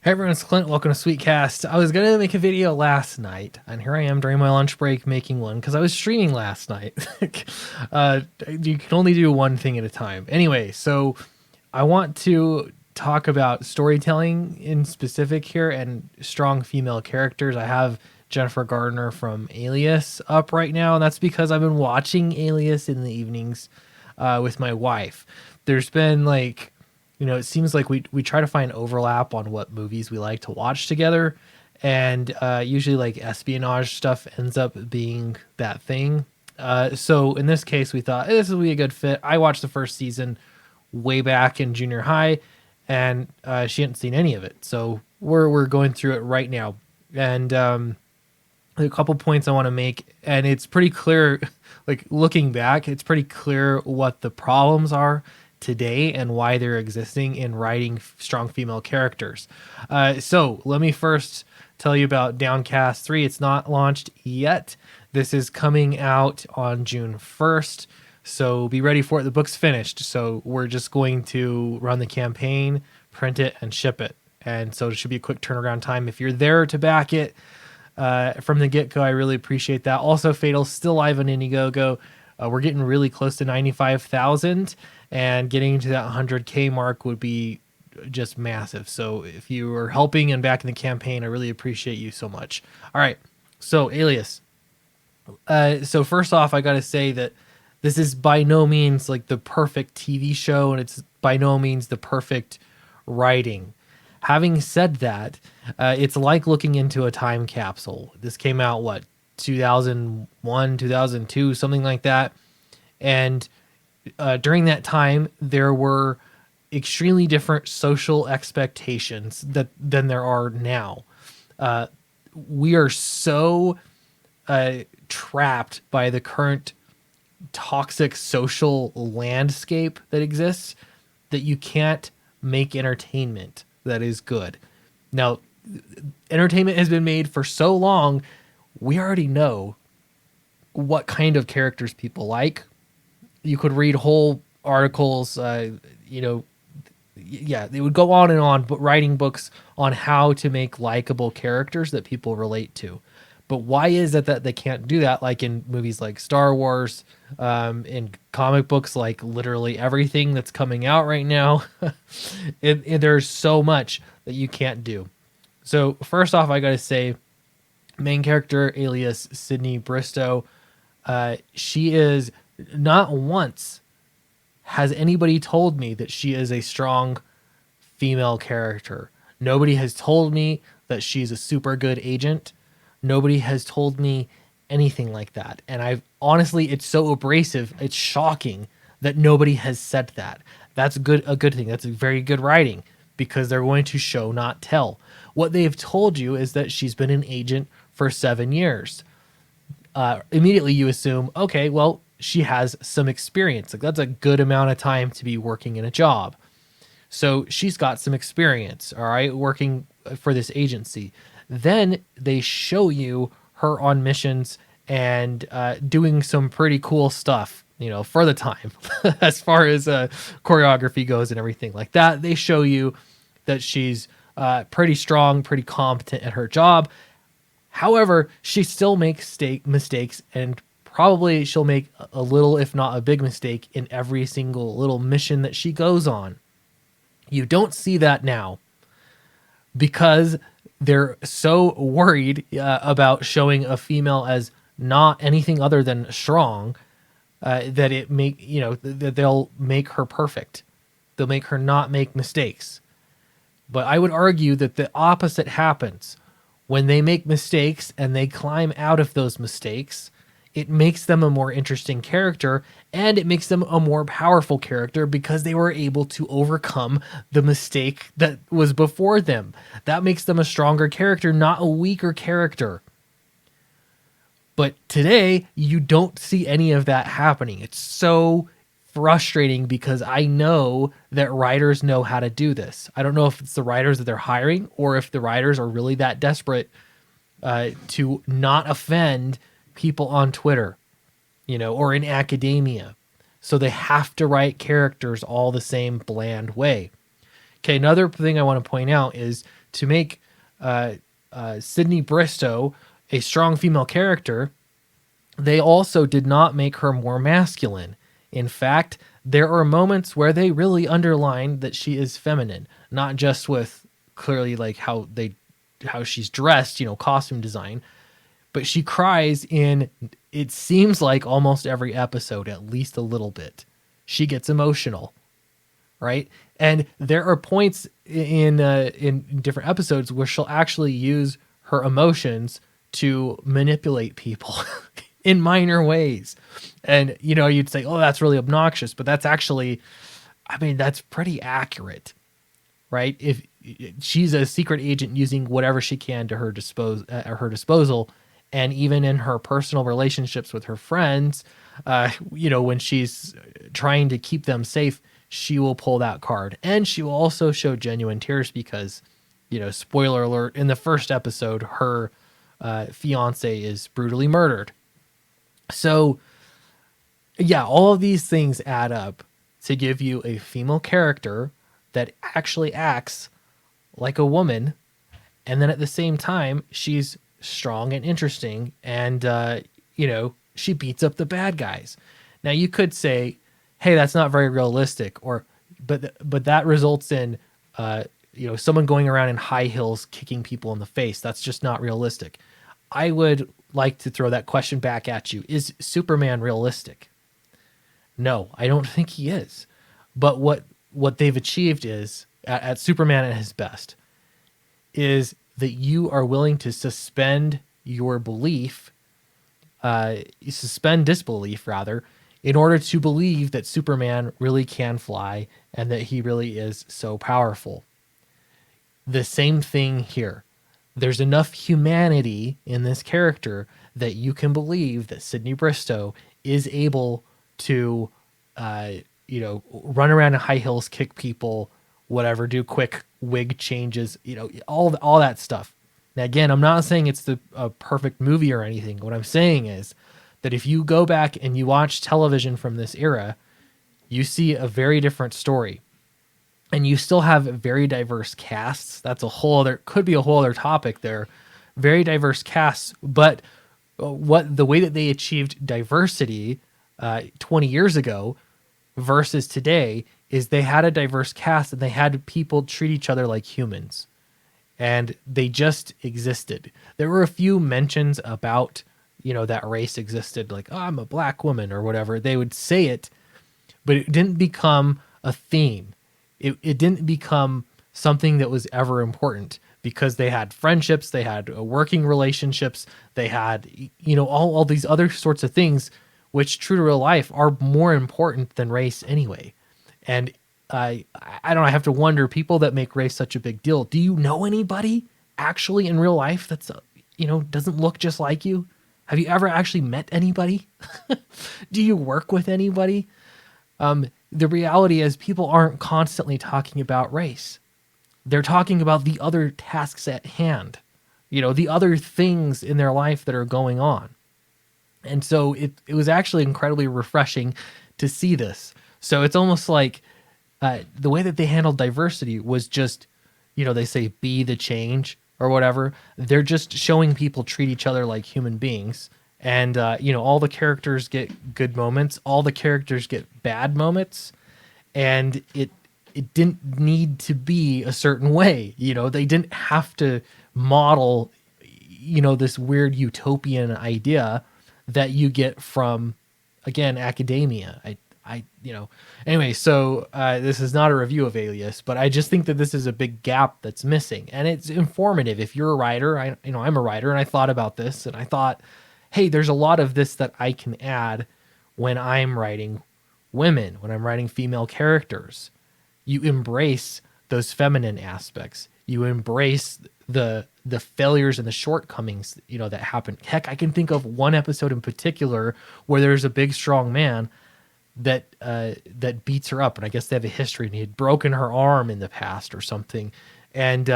Hey everyone, it's Clint. Welcome to Sweetcast. I was going to make a video last night, and here I am during my lunch break making one because I was streaming last night. You can only do one thing at a time. Anyway, so I want to talk about storytelling in specific here and strong female characters. I have Jennifer Gardner from ALIAS up right now, and that's because I've been watching ALIAS in the evenings with my wife. There's been it seems like we try to find overlap on what movies we like to watch together. And usually like espionage stuff ends up being that thing. So in this case, we thought this would be a good fit. I watched the first season way back in junior high, and she hadn't seen any of it. So we're going through it right now. And a couple points I want to make, and it's pretty clear, like looking back, it's pretty clear what the problems are today and why they're existing in writing strong female characters. So let me first tell you about Downcast 3. It's not launched yet. This is coming out on June 1st. So be ready for it. The book's finished. So we're just going to run the campaign, print it, and ship it. And so it should be a quick turnaround time. If you're there to back it from the get-go, I really appreciate that. Also, Fatal's still live on Indiegogo. We're getting really close to 95,000, and getting to that 100K mark would be just massive. So if you are helping and backing the campaign, I really appreciate you so much. All right, so Alias. So first off, I got to say that this is by no means like the perfect TV show, and it's by no means the perfect writing. Having said that, it's like looking into a time capsule. This came out, 2001, 2002, something like that. And during that time, there were extremely different social expectations than there are now. We are so trapped by the current toxic social landscape that exists that you can't make entertainment that is good. Now, entertainment has been made for so long, we already know what kind of characters people like. You could read whole articles, they would go on and on, but writing books on how to make likable characters that people relate to. But why is it that they can't do that? Like in movies like Star Wars, in comic books, like literally everything that's coming out right now, there's so much that you can't do. So first off, I got to say, main character, alias Sydney Bristow, she is not once has anybody told me that she is a strong female character. Nobody has told me that she's a super good agent. Nobody has told me anything like that. And honestly, it's so abrasive. It's shocking that nobody has said that. That's a good thing. That's a very good writing, because they're going to show, not tell. What they've told you is that she's been an agent for 7 years. Immediately you assume, okay, well, she has some experience. Like, that's a good amount of time to be working in a job. So she's got some experience, all right, working for this agency. Then they show you her on missions and doing some pretty cool stuff, for the time, as far as choreography goes and everything like that. They show you that she's pretty strong, pretty competent at her job. However, she still makes mistakes, and probably she'll make a little, if not a big mistake, in every single little mission that she goes on. You don't see that now because they're so worried about showing a female as not anything other than strong, that that they'll make her perfect. They'll make her not make mistakes. But I would argue that the opposite happens. When they make mistakes and they climb out of those mistakes, it makes them a more interesting character, and it makes them a more powerful character because they were able to overcome the mistake that was before them. That makes them a stronger character, not a weaker character. But today, you don't see any of that happening. It's so frustrating because I know that writers know how to do this. I don't know if it's the writers that they're hiring or if the writers are really that desperate to not offend people on Twitter, or in academia. So they have to write characters all the same bland way. Okay, another thing I want to point out is to make Sydney Bristow a strong female character, they also did not make her more masculine. In fact, there are moments where they really underline that she is feminine, not just with clearly like how she's dressed, costume design, but she cries in, it seems like, almost every episode, at least a little bit. She gets emotional, right? And there are points in different episodes where she'll actually use her emotions to manipulate people in minor ways. And you'd say, "Oh, that's really obnoxious," but that's actually, I mean, that's pretty accurate, right? If she's a secret agent using whatever she can to her disposal, and even in her personal relationships with her friends, when she's trying to keep them safe, she will pull that card, and she will also show genuine tears because, spoiler alert, in the first episode, her fiance is brutally murdered. So, yeah, all of these things add up to give you a female character that actually acts like a woman, and then at the same time, she's strong and interesting, and she beats up the bad guys. Now, you could say, "Hey, that's not very realistic," but that results in someone going around in high heels kicking people in the face. That's just not realistic. I would like to throw that question back at you. Is Superman realistic? No, I don't think he is. But what they've achieved is, at Superman at his best, is that you are willing to suspend your belief, suspend disbelief rather, in order to believe that Superman really can fly and that he really is so powerful. The same thing here. There's enough humanity in this character that you can believe that Sydney Bristow is able to, run around in high heels, kick people, whatever, do quick wig changes, all that stuff. Now, again, I'm not saying it's a perfect movie or anything. What I'm saying is that if you go back and you watch television from this era, you see a very different story. And you still have very diverse casts. That's could be a whole other topic there. Very diverse casts, but the way that they achieved diversity 20 years ago versus today is they had a diverse cast and they had people treat each other like humans, and they just existed. There were a few mentions about that race existed, like, "Oh, I'm a black woman," or whatever. They would say it, but it didn't become a theme. It didn't become something that was ever important because they had friendships, they had working relationships, they had all these other sorts of things, which, true to real life, are more important than race anyway. And I don't know, I have to wonder, people that make race such a big deal, do you know anybody actually in real life that's doesn't look just like you? Have you ever actually met anybody? Do you work with anybody? The reality is people aren't constantly talking about race. They're talking about the other tasks at hand, the other things in their life that are going on. And so it was actually incredibly refreshing to see this. So it's almost like the way that they handled diversity was just, they say be the change or whatever. They're just showing people treat each other like human beings. And, all the characters get good moments. All the characters get bad moments. And it didn't need to be a certain way. They didn't have to model, this weird utopian idea that you get from, again, academia. Anyway, so this is not a review of Alias, but I just think that this is a big gap that's missing, and it's informative. If you're a writer, I'm a writer, and I thought about this, and I thought, hey, there's a lot of this that I can add when I'm writing women, when I'm writing female characters. You embrace those feminine aspects. You embrace the failures and the shortcomings, that happen. Heck, I can think of one episode in particular where there's a big, strong man that beats her up, and I guess they have a history, and he had broken her arm in the past or something, and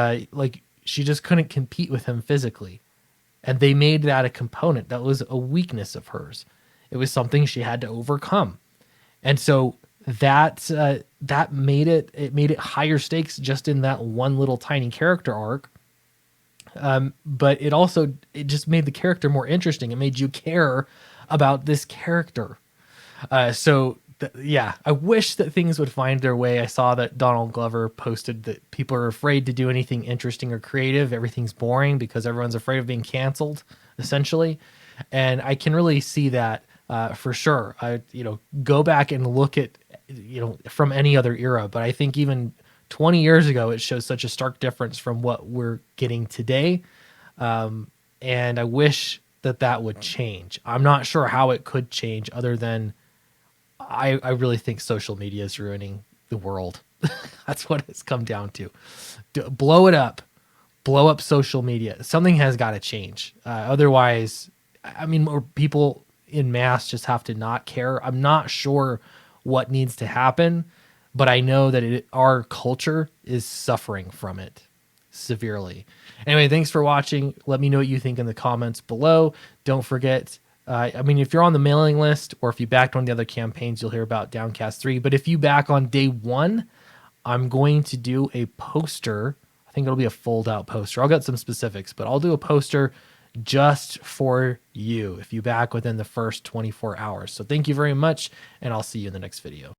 she just couldn't compete with him physically, and they made that a component that was a weakness of hers. It was something she had to overcome. And so that made it higher stakes just in that one little tiny character arc. But it just made the character more interesting. It made you care about this character. Yeah, I wish that things would find their way. I saw that Donald Glover posted that people are afraid to do anything interesting or creative. Everything's boring because everyone's afraid of being canceled, essentially. And I can really see that for sure. Go back and look at, from any other era. But I think even 20 years ago, it shows such a stark difference from what we're getting today. And I wish that would change. I'm not sure how it could change other than I really think social media is ruining the world. That's what it's come down to. Blow it up. Blow up social media. Something has got to change. Otherwise, I mean, more people in mass just have to not care. I'm not sure what needs to happen, but I know that our culture is suffering from it severely. Anyway, thanks for watching. Let me know what you think in the comments below. Don't forget, if you're on the mailing list or if you backed one of the other campaigns, you'll hear about Downcast 3. But if you back on day 1, I'm going to do a poster. I think it'll be a fold-out poster. I'll get some specifics, but I'll do a poster just for you if you back within the first 24 hours. So thank you very much, and I'll see you in the next video.